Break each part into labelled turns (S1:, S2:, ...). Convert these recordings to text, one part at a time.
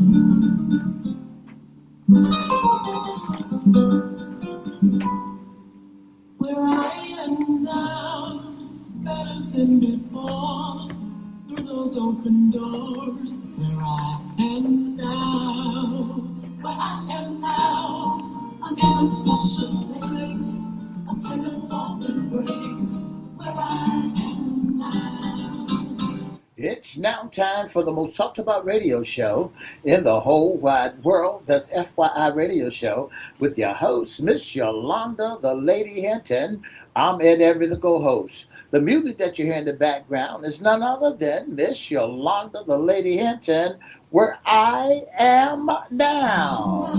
S1: Where I am now, better than before, through those open doors. Where I am now, where I am now, I'm in a special place, a tender warm embrace. Where I am now.
S2: It's now time for the most talked about radio show in the whole wide world. That's FYI Radio Show with your host, Miss Yolanda, the Lady Hinton. I'm Ed Everett, the co-host. The music that you hear in the background is none other than Miss Yolanda, the Lady Hinton, Where I Am Now.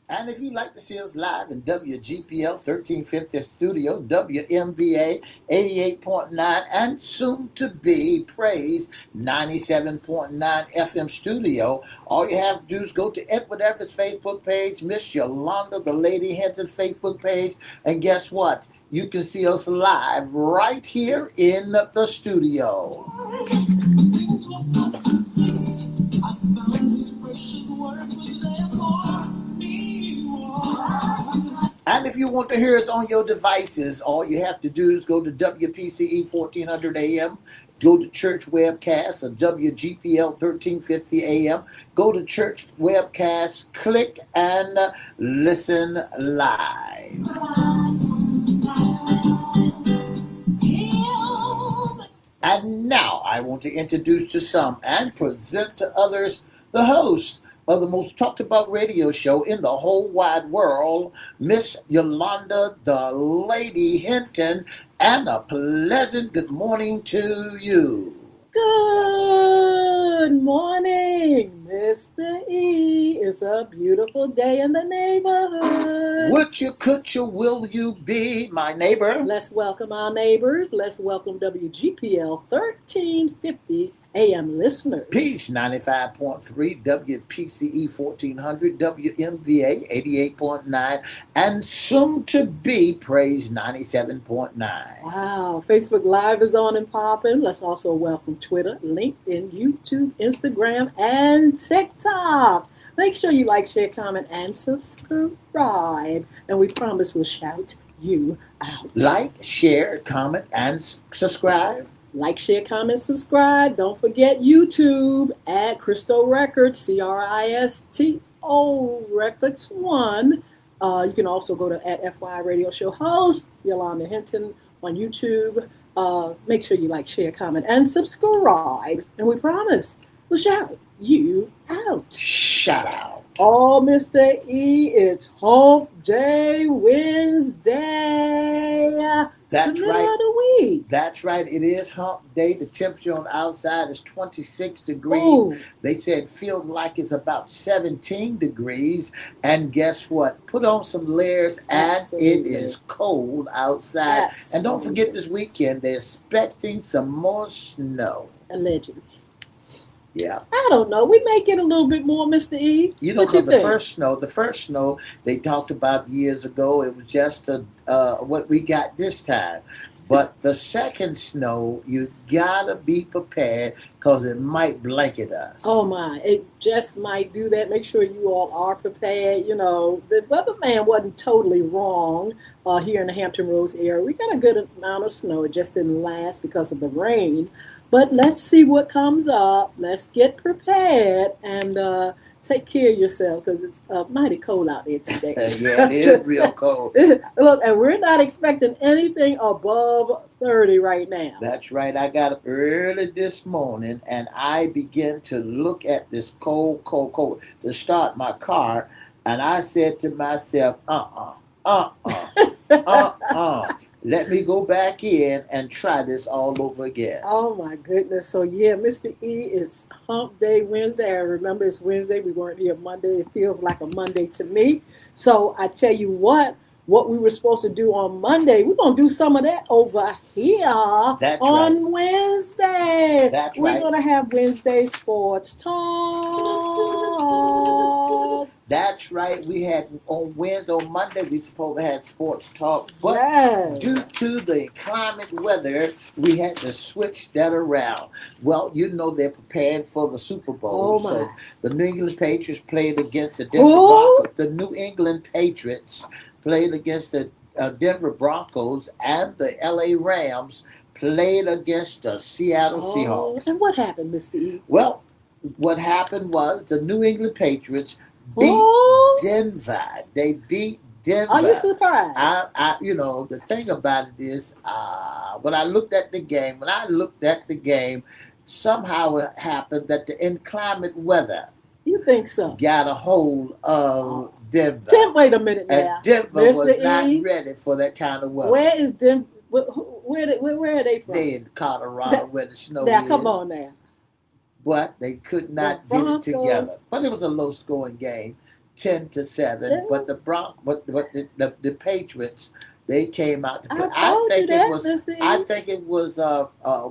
S2: And if you'd like to see us live in WGPL 1350 Studio, WMVA 88.9, and soon to be Praise 97.9 FM Studio, all you have to do is go to Everette's Facebook page, Miss Yolanda, the Lady Hinton Facebook page, and guess what? You can see us live right here in the studio. And if you want to hear us on your devices, all you have to do is go to WPCE 1400 AM, go to Church Webcast, or WGPL 1350 AM, go to Church Webcast, click and listen live. And now I want to introduce to some and present to others the host of the most talked about radio show in the whole wide world, Miss Yolanda, the Lady Hinton, and a pleasant good morning to you.
S3: Good morning, Mr. E. It's a beautiful day in the neighborhood.
S2: Would you, could you, will you be my neighbor?
S3: Let's welcome our neighbors. Let's welcome WGPL 1350 AM listeners.
S2: Peace 95.3, WPCE 1400, WMVA 88.9, and soon to be Praise 97.9.
S3: Wow, Facebook Live is on and popping. Let's also welcome Twitter, LinkedIn, YouTube, Instagram, and TikTok. Make sure you like, share, comment, and subscribe. And we promise we'll shout you out.
S2: Like, share, comment, and subscribe.
S3: Like, share, comment, subscribe. Don't forget YouTube at Cristo Records, Cristo Records 1. You can also go to at FY Radio Show host, Yolanda Hinton on YouTube. Make sure you like, share, comment, and subscribe. And we promise we'll shout you out.
S2: Shout out.
S3: Oh, Mr. E, it's Hump Day Wednesday.
S2: That's
S3: the
S2: right.
S3: Middle of the week.
S2: That's right. It is hump day. The temperature on the outside is 26 degrees.
S3: Ooh.
S2: They said feels like it's about 17 degrees. And guess what? Put on some layers, and
S3: Absolutely.
S2: it is cold outside.
S3: Absolutely.
S2: And don't forget this weekend, they're expecting some more snow.
S3: Allegedly.
S2: Yeah.
S3: I don't know. We may get a little bit more, Mr. E.
S2: You know,
S3: What you
S2: because the first snow they talked about years ago, it was just what we got this time. But the second snow, you gotta be prepared because it might blanket us.
S3: Oh my, it just might do that. Make sure you all are prepared. You know, the weatherman wasn't totally wrong here in the Hampton Roads area. We got a good amount of snow. It just didn't last because of the rain. But let's see what comes up. Let's get prepared and take care of yourself because it's mighty cold out there today.
S2: Yeah, it is real cold.
S3: Look, and we're not expecting anything above 30 right now.
S2: That's right. I got up early this morning and I began to look at this cold to start my car. And I said to myself, let me go back in and try this all over again.
S3: Oh my goodness. So yeah, Mr. E, it's Hump Day Wednesday. I remember it's Wednesday. We weren't here Monday. It feels like a Monday to me. So I tell you what we were supposed to do on Monday, we're going to do some of that over here on Wednesday. We're going to have Wednesday Sports Talk.
S2: That's right. We had on Wednesday, on Monday, we supposed to have sports talk, but
S3: Yes.
S2: due to the climate weather, we had to switch that around. Well, you know they're preparing for the Super Bowl,
S3: Oh
S2: so
S3: my.
S2: the New England Patriots played against the Denver
S3: Who?
S2: Broncos. The New England Patriots played against the Denver Broncos, and the LA Rams played against the Seattle
S3: Oh,
S2: Seahawks.
S3: and what happened, Mr. E?
S2: Well, what happened was the New England Patriots beat
S3: Who?
S2: Denver. They beat
S3: Are you
S2: Denver.
S3: surprised?
S2: The thing about it is, when I looked at the game, somehow it happened that the inclement weather
S3: You think so?
S2: got a hold of Denver.
S3: Wait a minute
S2: And
S3: now.
S2: Denver was
S3: Mr.
S2: not
S3: E,
S2: ready for that kind of weather.
S3: where is Denver? Where are they from?
S2: They in Colorado
S3: That-
S2: where the snow
S3: Now,
S2: is.
S3: come on now.
S2: But they could not
S3: The
S2: get it
S3: Broncos-
S2: together. But it was a low-scoring game, 10-7.
S3: It
S2: But the Patriots, they came out to play.
S3: I told you that, Mr. E.
S2: I think it was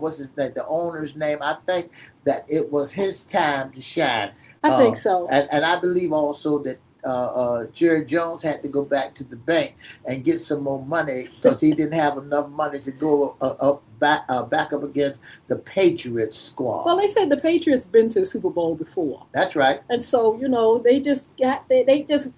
S2: what's his name? The owner's name. I think that it was his time to shine.
S3: I think so.
S2: And I believe also that Jerry Jones had to go back to the bank and get some more money because he didn't have enough money to go back up against the Patriots squad.
S3: Well, they said the Patriots been to the Super Bowl before,
S2: That's right.
S3: and so they just they just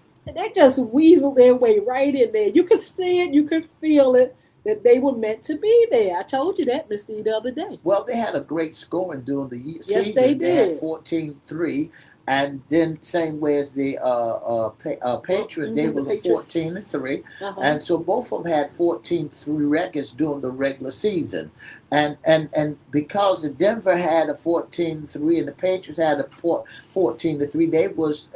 S3: weaseled their way right in there. You could see it, you could feel it that they were meant to be there. I told you that, Mr. E, the other day.
S2: Well, they had a great scoring during the season.
S3: Yes, they
S2: They had
S3: did.
S2: 14-3. And then same way as the Patriots, they
S3: Mhm, the
S2: were
S3: Patriots.
S2: 14-3.
S3: Uh-huh.
S2: And so both of them had 14-3 records during the regular season. And because the Denver had a 14-3 and the Patriots had a 14-3, they was,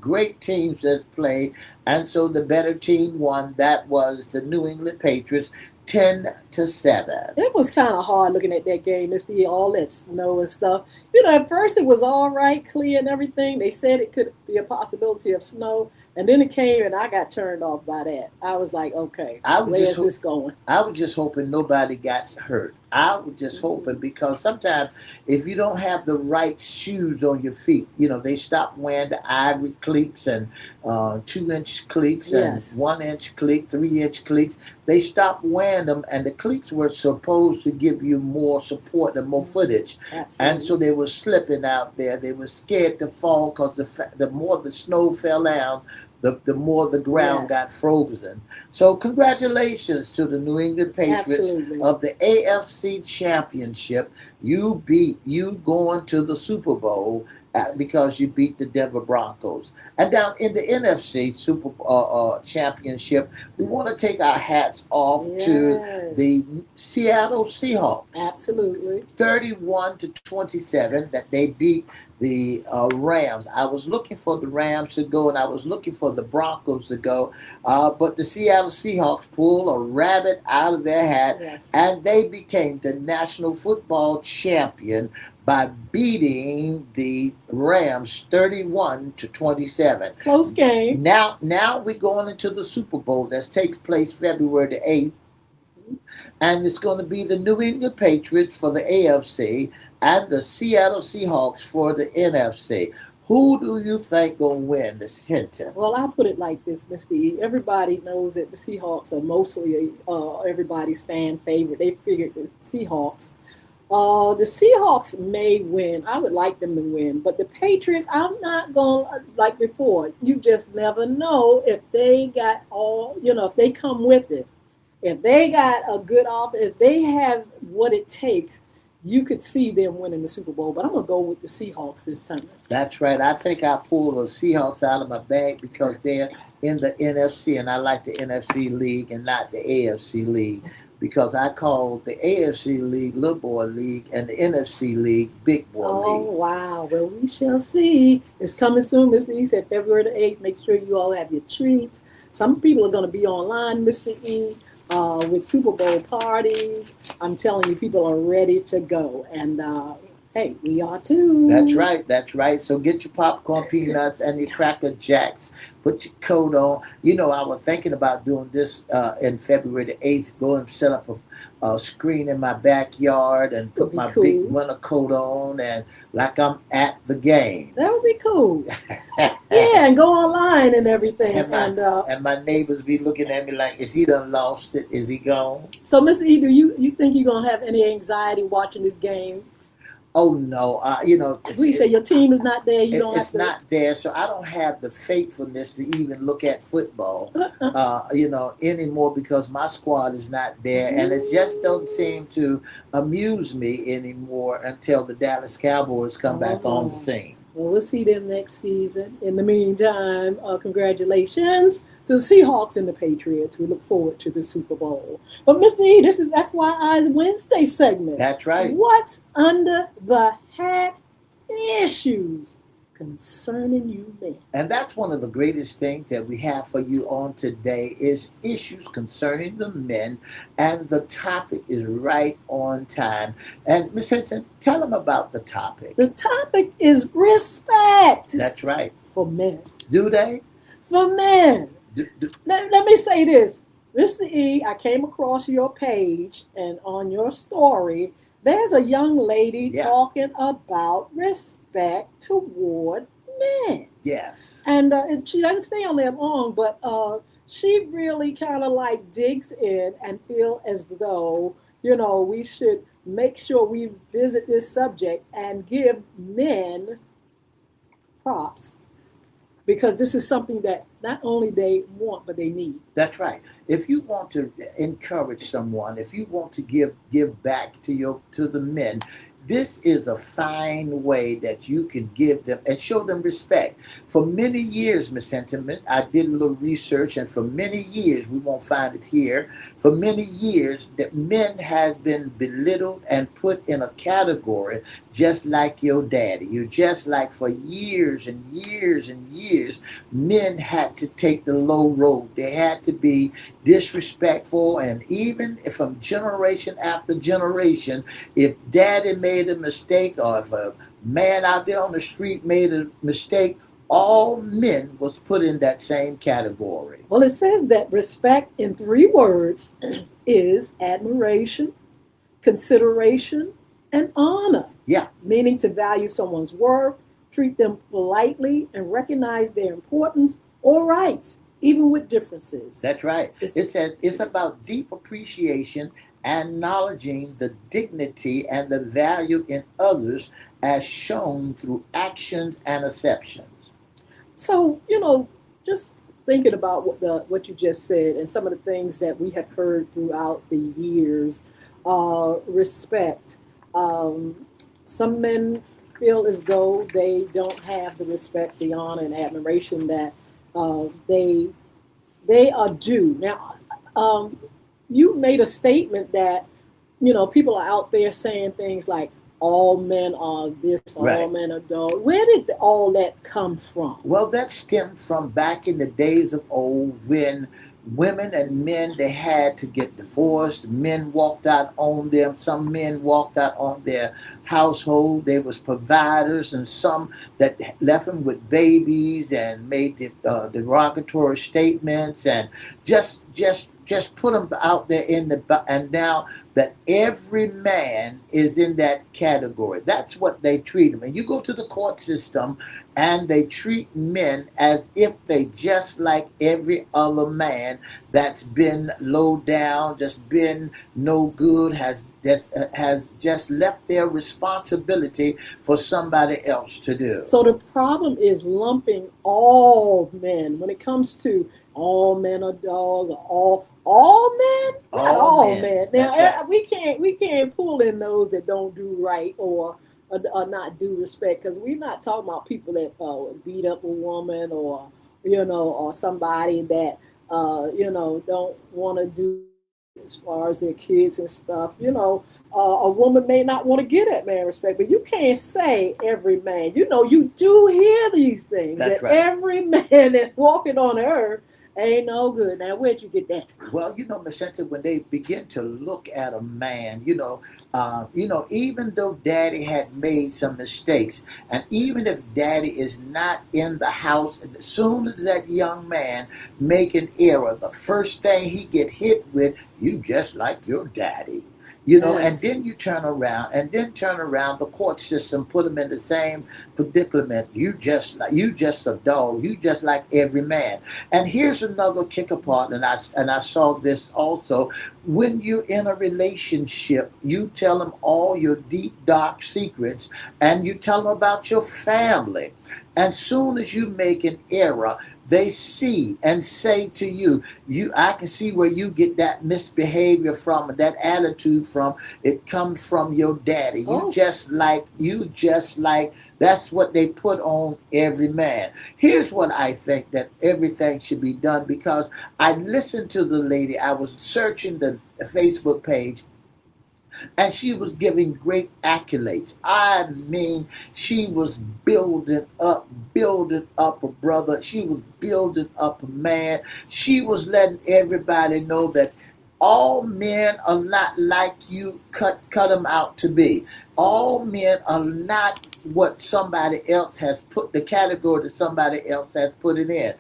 S2: great teams that played. And so the better team won. That was the New England Patriots, 10-7.
S3: It was kind of hard looking at that game, Mr. E, all that snow and stuff. At first it was all right, clear and everything. They said it could be a possibility of snow. And then it came and I got turned off by that. I was like, okay, where's this going?
S2: I was just hoping nobody got hurt. I was just hoping because sometimes if you don't have the right shoes on your feet, they stop wearing the ivory cleats and 2-inch cleats and
S3: Yes.
S2: 1-inch cleat, 3-inch cleats. They stopped wearing them, and the cleats were supposed to give you more support and more footage.
S3: Absolutely.
S2: And so they were slipping out there. They were scared to fall because the more the snow fell down, the more the ground
S3: Yes.
S2: got frozen. So congratulations to the New England Patriots
S3: Absolutely.
S2: of the AFC Championship. You going to the Super Bowl because you beat the Denver Broncos. And down in the NFC Super Championship, we want to take our hats off to
S3: Yes.
S2: the Seattle Seahawks.
S3: Absolutely.
S2: 31-27 that they beat the Rams. I was looking for the Rams to go, and I was looking for the Broncos to go, but the Seattle Seahawks pulled a rabbit out of their hat,
S3: Yes.
S2: and they became the National Football Champion by beating the Rams 31-27.
S3: Close game.
S2: Now we're going into the Super Bowl that takes place February the 8th, and it's going to be the New England Patriots for the AFC and the Seattle Seahawks for the NFC. Who do you think going to win this, Hinton?
S3: Well, I'll put it like this, Mr. E. Everybody knows that the Seahawks are mostly everybody's fan favorite. They figured the Seahawks. The Seahawks may win. I would like them to win. But the Patriots, I'm not going to, like before, you just never know if they got if they come with it. If they got a good offense, if they have what it takes, you could see them winning the Super Bowl. But I'm going to go with the Seahawks this time.
S2: That's right. I think I pulled the Seahawks out of my bag because they're in the NFC, and I like the NFC League and not the AFC League, because I call the AFC League Little Boy League and the NFC League Big Boy League.
S3: Oh, wow. Well, we shall see. It's coming soon, Mr. E said February the 8th. Make sure you all have your treats. Some people are going to be online, Mr. E, with Super Bowl parties. I'm telling you, people are ready to go. And Hey, we are too.
S2: That's right. That's right. So get your popcorn, peanuts, and your Cracker Jacks. Put your coat on. You know, I was thinking about doing this in February the 8th. Go and set up a screen in my backyard and put
S3: That'd be
S2: my
S3: cool.
S2: big winter coat on, and like I'm at the game.
S3: That would be cool. Yeah, and go online and everything.
S2: And my neighbors be looking at me like, is he done lost it? Is he gone?
S3: So, Mr. E, do you think you're gonna have any anxiety watching this game?
S2: Oh no,
S3: We say your team is not there. You don't have
S2: it's
S3: to.
S2: not there, so I don't have the faithfulness to even look at football, anymore because my squad is not there, and it just don't seem to amuse me anymore until the Dallas Cowboys come back on the scene.
S3: Well, we'll see them next season. In the meantime, congratulations to the Seahawks and the Patriots. We look forward to the Super Bowl. But Mr. E, this is FYI's Wednesday segment.
S2: That's right.
S3: What's under the hat issues concerning you men?
S2: And that's one of the greatest things that we have for you on today is issues concerning the men, and the topic is right on time. And Ms. Hinton, tell them about the topic.
S3: The topic is respect.
S2: That's right.
S3: For men.
S2: Do they?
S3: For men. Let me say this. Mr. E, I came across your page, and on your story, there's a young lady talking about respect toward men.
S2: Yes.
S3: And she doesn't stay on there long, but she really kind of like digs in and feel as though, we should make sure we visit this subject and give men props, because this is something that not only they want, but they need.
S2: That's right. If you want to encourage someone, if you want to give back to the men, this is a fine way that you can give them and show them respect. For many years, Ms. Sentiment, I did a little research, and for many years, we won't find it here, for many years, that men has been belittled and put in a category just like your daddy. You just like for years and years and years, men had to take the low road. They had to be disrespectful, and even from generation after generation, if daddy made a mistake, or if a man out there on the street made a mistake, all men was put in that same category.
S3: Well, it says that respect in 3 words is admiration, consideration, and honor.
S2: Yeah.
S3: Meaning to value someone's worth, treat them politely, and recognize their importance or rights, even with differences.
S2: That's right. It says it's about deep appreciation and acknowledging the dignity and the value in others as shown through actions and acceptions.
S3: So, just thinking about what you just said and some of the things that we have heard throughout the years, respect. Some men feel as though they don't have the respect, the honor, and admiration that they are due. Now, you made a statement that, people are out there saying things like, all men are this, all men are those. Where did all that come from?
S2: Well, that stemmed from back in the days of old when women and men, they had to get divorced. Men walked out on them. Some men walked out on their household. They was providers, and some that left them with babies and made derogatory statements and just put them out there and now that every man is in that category. That's what they treat them. And you go to the court system and they treat men as if they just like every other man that's been low down, just been no good, has just left their responsibility for somebody else to do.
S3: So the problem is lumping all men. When it comes to all men are dogs, all men, not all men. Now we can't pull in those that don't do right or not do respect, because we're not talking about people that beat up a woman or or somebody that don't want to do as far as their kids and stuff. A woman may not want to give that man respect, but you can't say every man. You do hear these things.
S2: That's
S3: that
S2: right.
S3: Every man that's walking on earth Ain't no good. Now, where'd you get that from?
S2: Well, Miss Cynthia, when they begin to look at a man, even though Daddy had made some mistakes, and even if Daddy is not in the house, as soon as that young man make an error, the first thing he get hit with, you just like your daddy. And
S3: Yes.
S2: then you turn around, the court system put him in the same predicament. You just a dog. You just like every man. And here's another kicker part, and I saw this also. When you're in a relationship, you tell them all your deep dark secrets, and you tell them about your family. And soon as you make an error, they see and say to you, I can see where you get that misbehavior from, that attitude from. It comes from your daddy.
S3: Oh.
S2: You just like that's what they put on every man. Here's what I think that everything should be done, because I listened to the lady. I was searching the Facebook page, and she was giving great accolades. I mean, she was building up a brother. She was building up a man. She was letting everybody know that all men are not like you cut them out to be. All men are not what somebody else has put, the category that somebody else has put them in.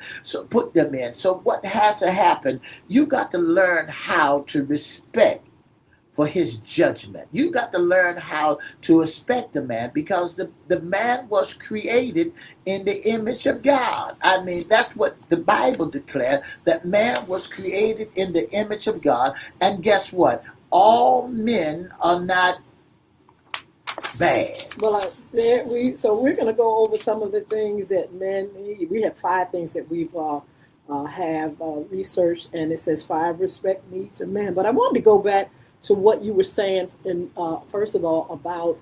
S2: So what has to happen? You got to learn how to respect for his judgment. You got to learn how to respect the man, because the man was created in the image of God. I mean, that's what the Bible declares, that man was created in the image of God. And guess what? All men are not bad.
S3: Well, so we're going to go over some of the things that men need. We have 5 things that we've have researched, and it says 5 respect needs a man. But I wanted to go back to what you were saying, first of all, about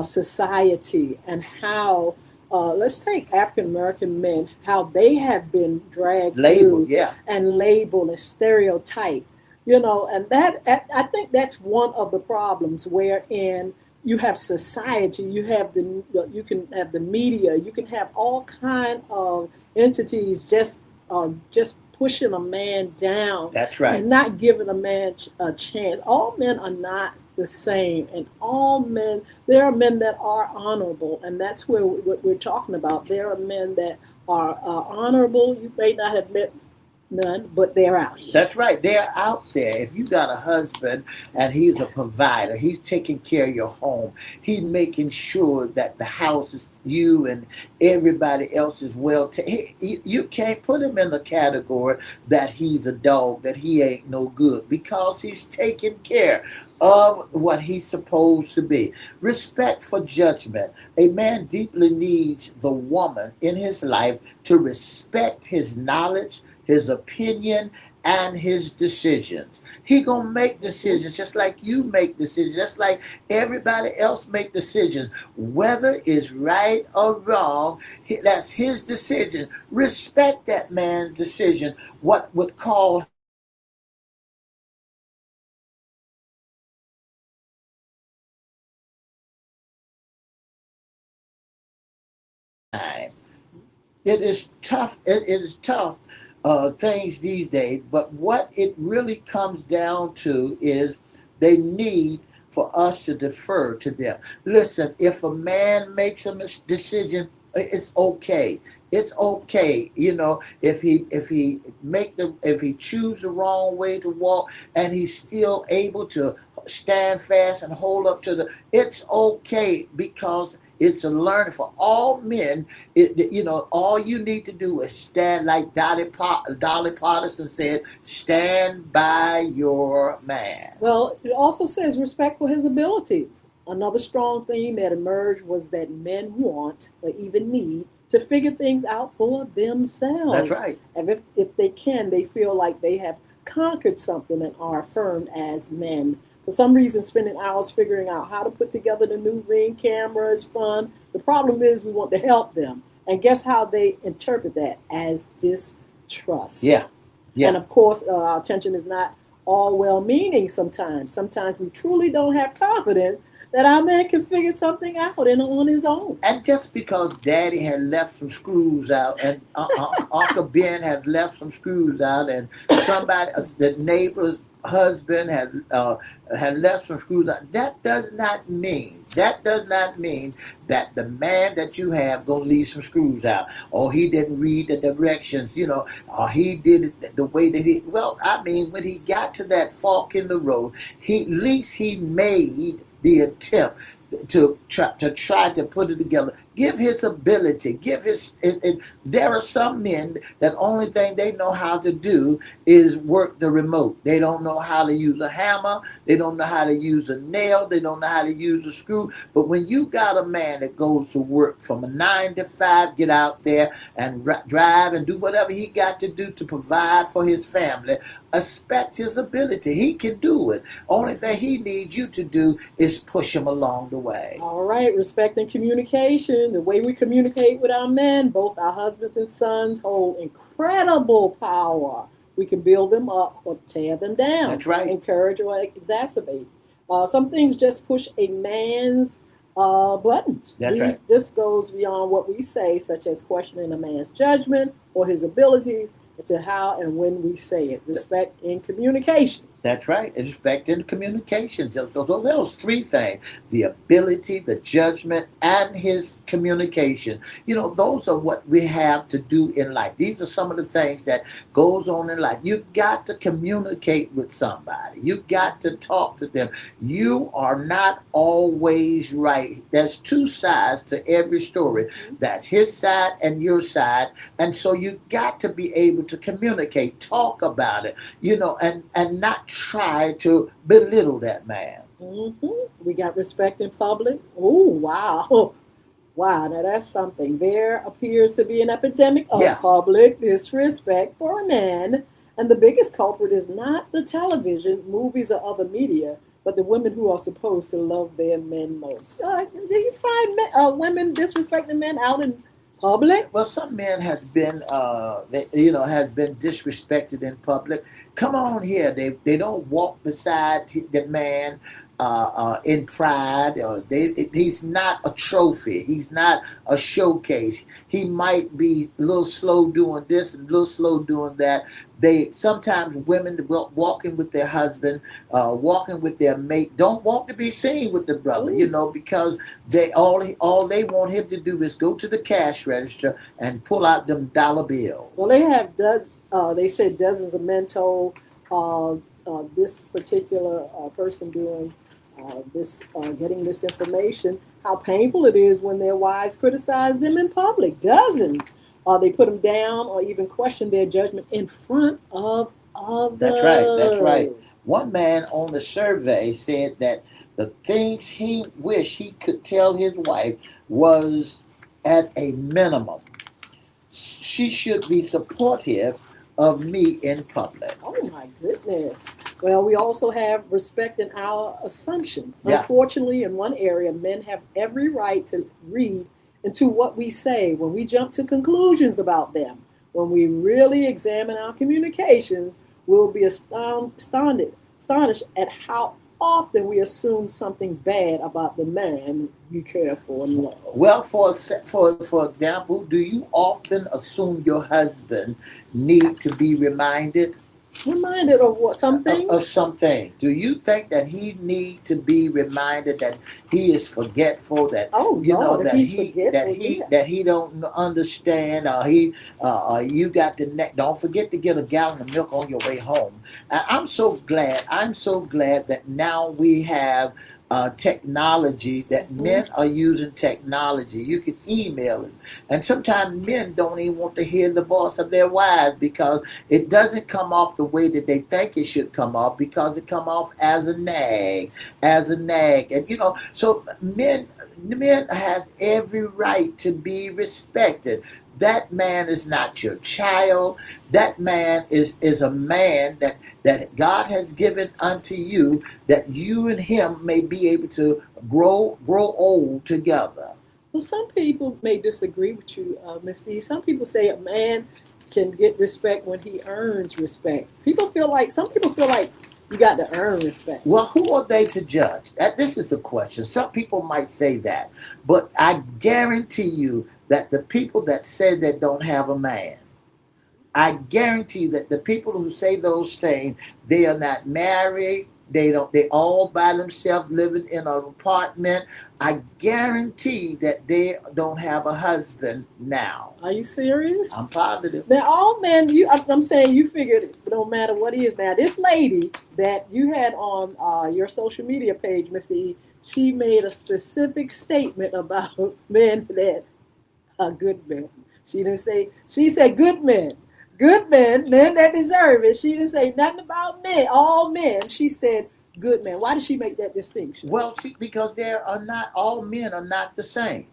S3: society and how, let's take African American men, how they have been dragged
S2: Labeled,
S3: through and labeled and stereotyped, and that, I think that's one of the problems, wherein you have society, you can have the media, you can have all kind of entities just pushing a man down.
S2: That's right.
S3: And not giving a man a chance. All men are not the same, and there are men that are honorable, and that's what we're talking about. There are men that are honorable. You may not have met none, but they're out here.
S2: That's right. They're out there. If you got a husband and he's a provider, he's taking care of your home. He's making sure that the house is, you and everybody else is well taken. You can't put him in the category that he's a dog, that he ain't no good, because he's taking care of what he's supposed to be. Respect for judgment. A man deeply needs the woman in his life to respect his knowledge, his opinion, and his decisions. He gonna make decisions just like you make decisions, just like everybody else make decisions. Whether it's right or wrong, that's his decision. Respect that man's decision. What would call time. It is tough. It is tough things these days. But what it really comes down to is they need for us to defer to them. Listen, if a man makes a decision, it's okay. It's okay, if he choose the wrong way to walk, and he's still able to stand fast and hold up to it's okay, because it's a learning for all men. All you need to do is stand, like Dolly Parton said, stand by your man.
S3: Well, it also says respect for his abilities. Another strong theme that emerged was that men want, or even need, to figure things out for themselves.
S2: That's right.
S3: And if they can, they feel like they have conquered something and are affirmed as men. For some reason, spending hours figuring out how to put together the new Ring camera is fun. The problem is we want to help them. And guess how they interpret that? As distrust.
S2: Yeah.
S3: And of course, our attention is not all well-meaning sometimes. Sometimes we truly don't have confidence that our man can figure something out and on his own.
S2: And just because Daddy had left some screws out, and Uncle Ben has left some screws out, and somebody, the neighbor's husband has had left some screws out, that does not mean that the man that you have gonna leave some screws out, or he didn't read the directions, or he did it the way that he. Well, I mean, when he got to that fork in the road, at least he made the attempt to try to put it together. Give his ability. Give his. There are some men that only thing they know how to do is work the remote. They don't know how to use a hammer. They don't know how to use a nail. They don't know how to use a screw. But when you got a man that goes to work from a 9 to 5, get out there and drive and do whatever he got to do to provide for his family, expect his ability. He can do it. Only thing he needs you to do is push him along the way.
S3: All right, respect and communication. The way we communicate with our men, both our husbands and sons, hold incredible power. We can build them up or tear them down.
S2: That's right.
S3: Encourage or exacerbate. Some things just push a man's buttons.
S2: That's right.
S3: This goes beyond what we say, such as questioning a man's judgment or his abilities, to how and when we say it. Respect in communication.
S2: That's right. Respect in communication. So those three things: the ability, the judgment, and his communication. Those are what we have to do in life. These are some of the things that goes on in life. You got to communicate with somebody. You got to talk to them. You are not always right. There's two sides to every story. That's his side and your side. And so you got to be able to communicate, talk about it, and not try to belittle that man.
S3: We got respect in public. Oh, wow. Wow, now that's something. There appears to be an epidemic of public disrespect for a man. And the biggest culprit is not the television, movies, or other media, but the women who are supposed to love their men most. Do you find women disrespecting men out in public?
S2: Well, some men has been disrespected in public. Come on here. They don't walk beside the man in pride. He's not a trophy. He's not a showcase. He might be a little slow doing this and a little slow doing that. Sometimes women walking with their husband, walking with their mate, don't want to be seen with the brother, because all they want him to do is go to the cash register and pull out them dollar bills.
S3: Well, they have they said dozens of men told this particular person doing getting this information, how painful it is when their wives criticize them in public. Dozens. They put them down or even question their judgment in front of others.
S2: That's right. One man on the survey said that the things he wished he could tell his wife was, at a minimum, she should be supportive of me in public.
S3: Oh my goodness. Well, we also have respect in our assumptions.
S2: Yeah.
S3: Unfortunately, in one area, men have every right to read into what we say when we jump to conclusions about them. When we really examine our communications, we'll be astonished at how often we assume something bad about the man we care for and love.
S2: Well, for example, do you often assume your husband need to be reminded?
S3: Reminded of what? Something?
S2: Of something. Do you think that he need to be reminded that he is forgetful? That that he don't understand, or you got to don't forget to get a gallon of milk on your way home. And I'm so glad that now we have technology, that men are using technology. You can email it. And sometimes men don't even want to hear the voice of their wives because it doesn't come off the way that they think it should come off, because it come off as a nag. And so men has every right to be respected. That man is not your child. That man is a man that God has given unto you, that you and him may be able to grow old together.
S3: Well, some people may disagree with you, Ms. D. Some people say a man can get respect when he earns respect. Some people feel like You got to earn respect.
S2: Well, who are they to judge? This is the question. Some people might say that, but I guarantee you that the people that say they don't have a man, I guarantee you that the people who say those things, they are not married. They don't. They all by themselves living in an apartment. I guarantee that they don't have a husband now.
S3: Are you serious?
S2: I'm positive.
S3: Now, all men, I'm saying you figured it no matter what he is. Now, this lady that you had on your social media page, Mr. E, she made a specific statement about men that are good men. She didn't say, she said good men. Good men, men that deserve it. She didn't say nothing about men, all men. She said good men. Why did she make that distinction?
S2: Well, because there are not all men are not the same.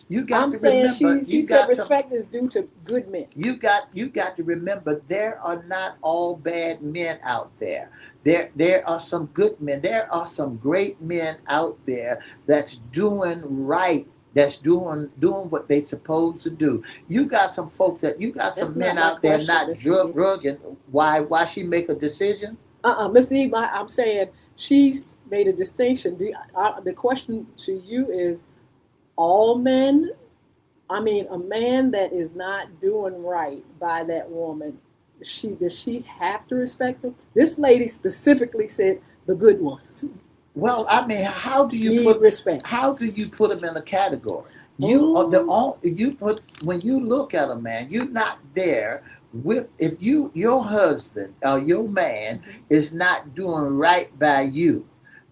S2: You got
S3: I'm
S2: to
S3: saying
S2: remember.
S3: she said respect is due to good men.
S2: You got to remember there are not all bad men out there. There are some good men. There are some great men out there that's doing right. That's doing what they supposed to do. You got some folks you got some men out there not drugging. Why she make a decision?
S3: Mr. E, I'm saying she made a distinction. The question to you is, all men, I mean, a man that is not doing right by that woman, does she have to respect him? This lady specifically said the good ones.
S2: Well, I mean, how do you
S3: put respect?
S2: How do you put them in a category? You are when you look at a man, you're not there with if your husband or your man is not doing right by you.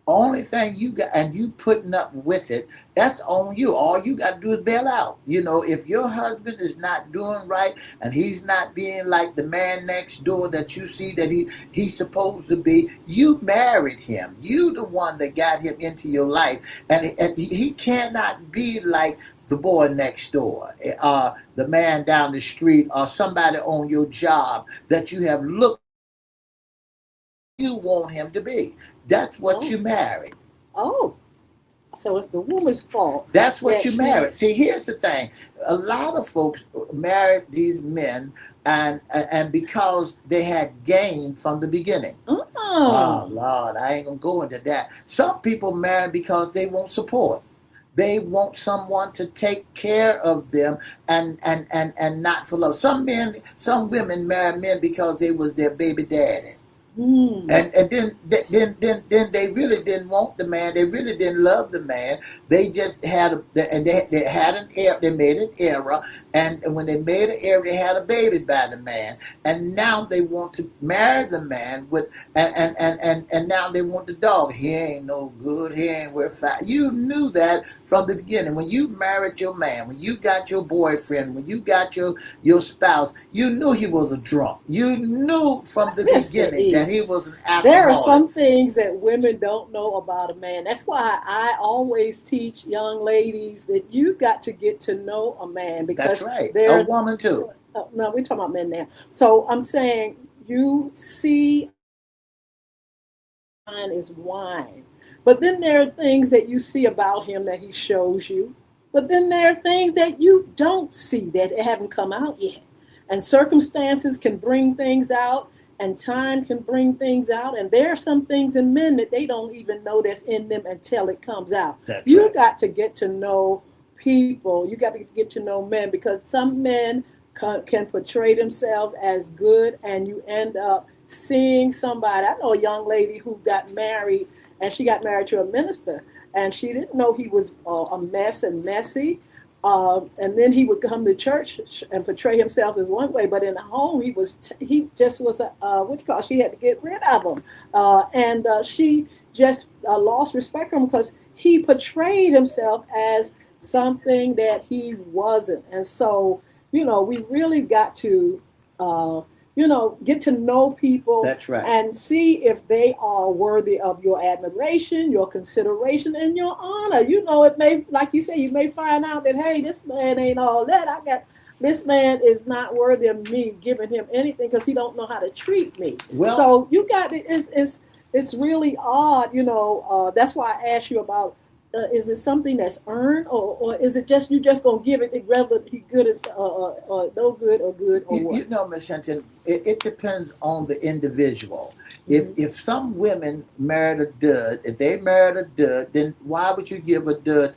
S2: Only thing you got, and you putting up with it, that's on you. All you got to do is bail out. If your husband is not doing right and he's not being like the man next door that you see that he's supposed to be, you married him. You the one that got him into your life, and he cannot be like the boy next door, the man down the street, or somebody on your job that you have looked. You want him to be. That's what you married.
S3: Oh, so it's the woman's fault.
S2: That's what you married. See, here's the thing. A lot of folks married these men and because they had game from the beginning. Oh, Lord, I ain't going to go into that. Some people marry because they want support. They want someone to take care of them and not for love. Some women marry men because they was their baby daddy. And then they really didn't want the man. They really didn't love the man. They just had they had an error. They made an error, and when they made an error, they had a baby by the man. And now they want to marry the man and now they want the dog. He ain't no good. He ain't worth fight. You knew that from the beginning. When you married your man, when you got your boyfriend, when you got your spouse, you knew he was a drunk. You knew from the beginning that he was an alcoholic.
S3: There are some things that women don't know about a man. That's why I always teach young ladies that you got to get to know a man. Because
S2: that's right. A woman too.
S3: No, we're talking about men now. So I'm saying you see wine is wine. But then there are things that you see about him that he shows you. But then there are things that you don't see that haven't come out yet. And circumstances can bring things out. And time can bring things out. And there are some things in men that they don't even know that's in them until it comes out. You got to get to know people. You got to get to know men, because some men can portray themselves as good, and you end up seeing somebody. I know a young lady who got married, and she got married to a minister, and she didn't know he was a mess and messy. And then he would come to church and portray himself as one way, but in the home he just was a she had to get rid of him, and she just lost respect for him because he portrayed himself as something that he wasn't. And so we really got to get to know people.
S2: That's right.
S3: And see if they are worthy of your admiration, your consideration, and your honor. It may, like you say, you may find out that, hey, this man ain't all that. This man is not worthy of me giving him anything because he don't know how to treat me.
S2: Well,
S3: so you got it's really odd. That's why I asked you about is it something that's earned, or is it just you just gonna give it whether he good no good or good or what?
S2: You know, Miss Hinton, it depends on the individual.
S3: Mm-hmm.
S2: If some women married a dud, if they married a dud, then why would you give a dud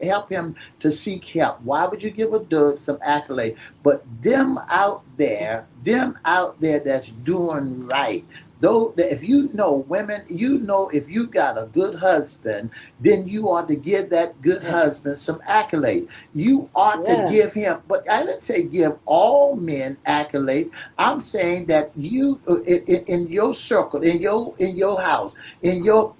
S2: help him to seek help? Why would you give a dud some accolade? But them out there that's doing right. Though if you know women, you know if you got a good husband, then you ought to give that good
S3: Yes.
S2: husband some accolades. You ought to give
S3: Yes.
S2: him, but I didn't say give all men accolades. I'm saying that you in your circle, in your house, in your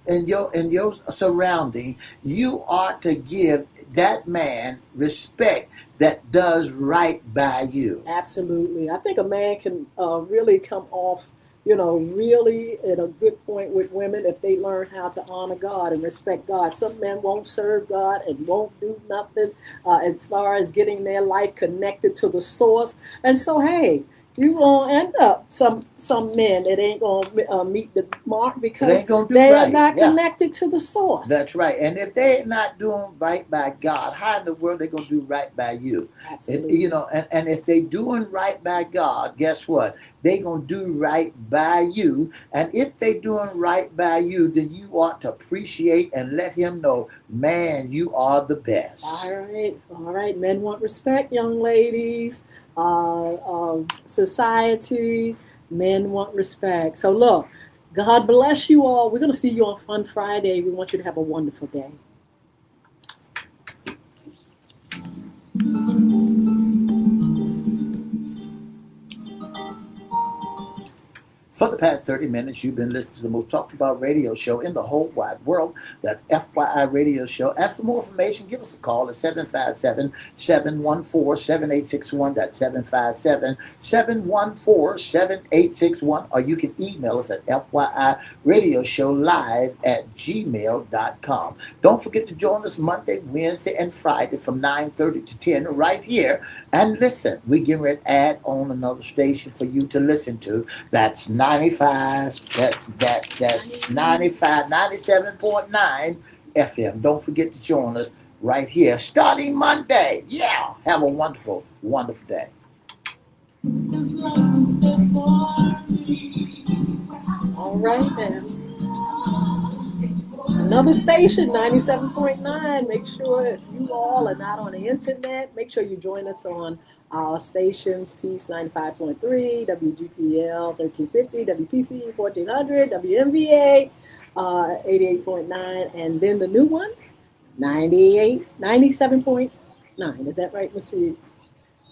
S2: surrounding, you ought to give that man respect that does right by you.
S3: Absolutely. I think a man can really come off, you know, really at a good point with women if they learn how to honor God and respect God. Some men won't serve God and won't do nothing as far as getting their life connected to the source. And so, hey, you won't end up some men that ain't gonna meet the mark
S2: It
S3: because
S2: ain't gonna do
S3: they're
S2: right.
S3: not
S2: Yeah.
S3: connected to the source.
S2: That's right. And if they're not doing right by God, how in the world they gonna do right by you? You
S3: Absolutely.
S2: know, and if they doing right by God, guess what? They gonna do right by you. And if they doing right by you, then you ought to appreciate and let him know, man, you are the best.
S3: All right. Men want respect, young ladies. Society, men want respect. So look, God bless you all. We're going to see you on Fun Friday. We want you to have a wonderful day.
S2: For the past 30 minutes, you've been listening to the most talked about radio show in the whole wide world. That's FYI Radio Show. And for more information, give us a call at 757-714-7861. That's 757-714-7861. Or you can email us at FYIRadiosHowLive@gmail.com. Don't forget to join us Monday, Wednesday, and Friday from 9:30 to 10 right here. And listen, we're getting ready to add on another station for you to listen to. That's 95. That's 95, 97.9 FM. Don't forget to join us right here starting Monday. Yeah. Have a wonderful, wonderful day.
S1: His love is before me.
S3: All right, then. Another station, 97.9. Make sure if you all are not on the internet, make sure you join us on our stations, Peace 95.3, WGPL 1350, WPC 1400, WMVA 88.9, and then the new one, 97.9. Is that right, Mr.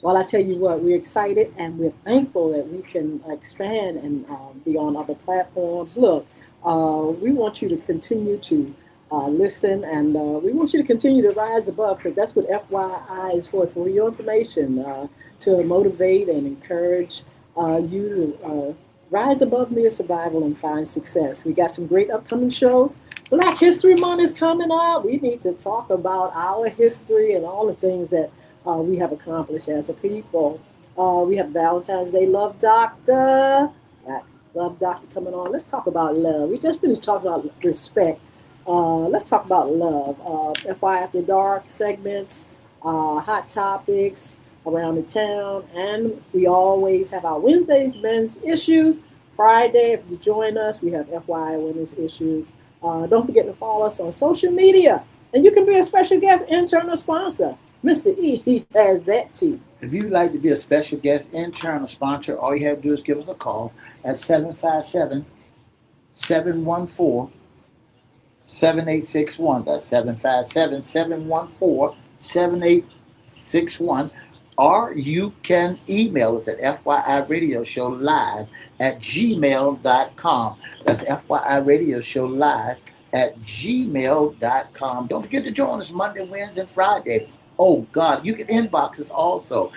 S3: Well, I tell you what, we're excited and we're thankful that we can expand and be on other platforms. Look, we want you to continue to listen, and we want you to continue to rise above, because that's what FYI is for your information, to motivate and encourage you to rise above mere survival and find success. We got some great upcoming shows. Black History Month is coming up. We need to talk about our history and all the things that we have accomplished as a people. We have Valentine's Day Love Doctor. Got Love Doctor coming on. Let's talk about love. We just finished talking about respect. Let's talk about love. FY After Dark segments, hot topics around the town, and we always have our Wednesdays men's issues. Friday, if you join us, we have FYI Women's Issues. Don't forget to follow us on social media, and you can be a special guest, intern, or sponsor. Mr. E, he has that too.
S2: If you'd like to be a special guest, intern, or sponsor, all you have to do is give us a call at 757-714-7861. That's 757-714-7861. Or you can email us at FYIRadiosHowLive@gmail.com. That's FYIRadiosHowLive@gmail.com. Don't forget to join us Monday, Wednesday, and Friday. Oh, God, you can inbox us also.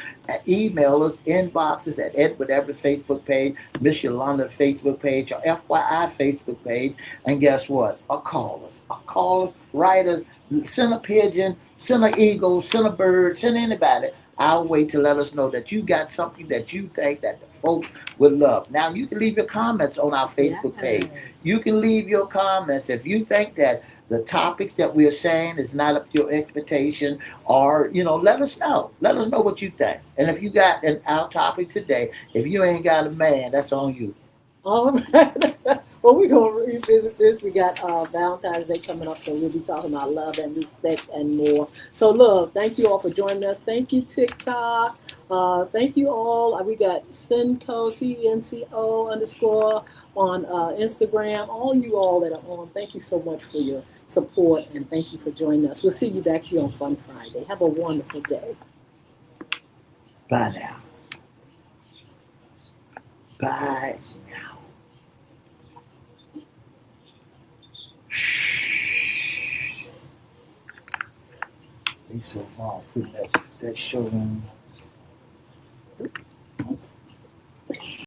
S2: Email us, inboxes at Edward Everett Facebook page, Miss Yolanda Facebook page, or FYI Facebook page. And guess what? Or call us. Write us, send a pigeon, send an eagle, send a bird, send anybody. our way to let us know that you got something that you think that the folks would love. Now, you can leave your comments on our Facebook page.
S3: Yes.
S2: You can leave your comments if you think that the topics that we're saying is not up to your expectation, or let us know. Let us know what you think. And if you got our topic today, if you ain't got a man, that's on you.
S3: All right. Well, we're going to revisit this. We got Valentine's Day coming up, so we'll be talking about love and respect and more. So, look, thank you all for joining us. Thank you, TikTok. Thank you all. We got Cenco, CNCO underscore on Instagram. All you all that are on, thank you so much for your support, and thank you for joining us. We'll see you back here on Fun Friday. Have a wonderful day.
S2: Bye now. Bye. They so wrong putting that show on.